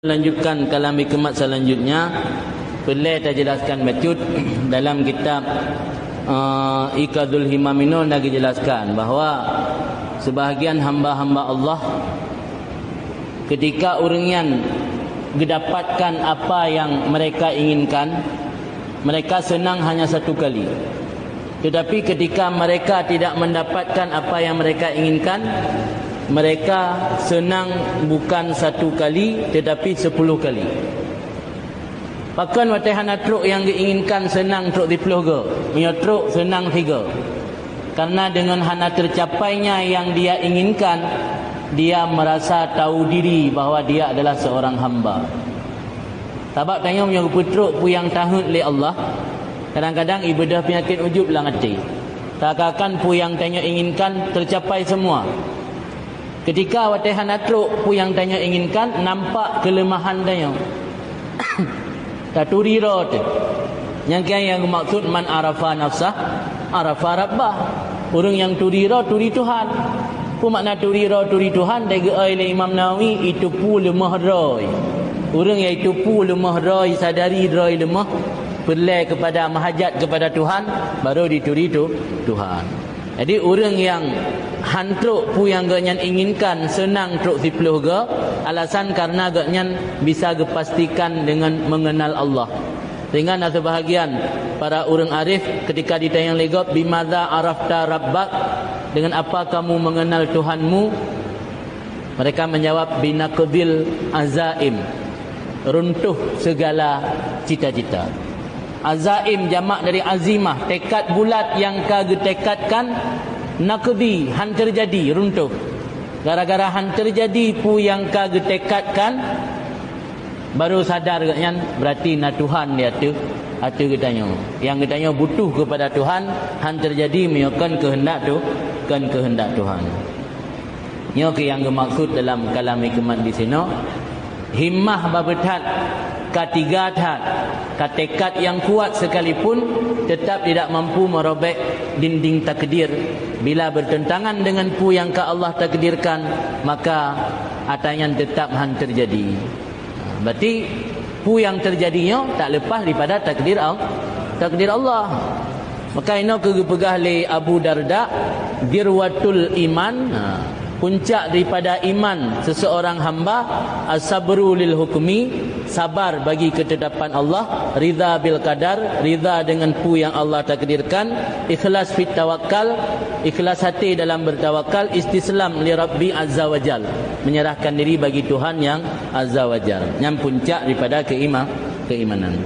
Lanjutkan kalam hikmat selanjutnya. Boleh saya jelaskan bacut dalam kitab Iqadul Himamino lagi jelaskan bahawa sebahagian hamba-hamba Allah ketika orangnya mendapatkan apa yang mereka inginkan, mereka senang hanya satu kali. Tetapi ketika mereka tidak mendapatkan apa yang mereka inginkan, mereka senang bukan satu kali tetapi 10 kali. Bahkan watihana truk yang diinginkan senang truk 10 ke, punya truk senang 3. Karena dengan hana tercapainya yang dia inginkan, dia merasa tahu diri bahawa dia adalah seorang hamba. Sebab tanya punya truk pu yang tahun oleh Allah, kadang-kadang ibadah penyakit ujub lah ngerti. Tak-akan pu yang tanya inginkan tercapai semua. Ketika watihan atruk pu yang tanya inginkan, nampak kelemahan tanya. Tak turira tu. Yang maksud man arafa nafsah, arafa rabbah. Orang yang turira, turi Tuhan. Pu makna turira, turi Tuhan, dia oleh Imam Nawawi, itu pu lemah rai. Orang yang itu pu lemah rai, sadari rai lemah, berlai kepada mahajat kepada Tuhan, baru dituri tu Tuhan. Jadi orang yang hantruk pu yang ganyan inginkan senang truk 10 ke, alasan karena ganyan bisa gepastikan dengan mengenal Allah. Sehingga ada sebahagian para orang arif ketika ditanya legap, bimadza arafta rabbak, dengan apa kamu mengenal Tuhanmu? Mereka menjawab, binaqdil azaim, runtuh segala cita-cita. Azaim jamak dari azimah, tekad bulat yang kau tekadkan, naqdi han terjadi, runtuh. Gara-gara han terjadi pu yang kau tekadkan, baru sadar kan, berarti na Tuhan dia tu. Atu katanya, yang katanya butuh kepada Tuhan, han terjadi menyokan kehendak tu, kan kehendak Tuhan. Ini yang dimaksud dalam kalam hikmat di sini. Himmah babetat ketiga tat, tekad yang kuat sekalipun tetap tidak mampu merobek dinding takdir. Bila bertentangan dengan pu yang ka Allah takdirkan, maka atanya tetap han terjadi. Berarti pu yang terjadinya tak lepas daripada takdir Allah. Maka ini kegepegah oleh Abu Darda, dirwatul iman, puncak daripada iman seseorang hamba, as-sabru lil hukmi, sabar bagi ketetapan Allah, ridha bil qadar, ridha dengan pu yang Allah takdirkan, ikhlas fit tawakkal, ikhlas hati dalam bertawakal, istislam li rabbi azza wajal, menyerahkan diri bagi Tuhan yang azza wajal. Yang puncak daripada keimanan.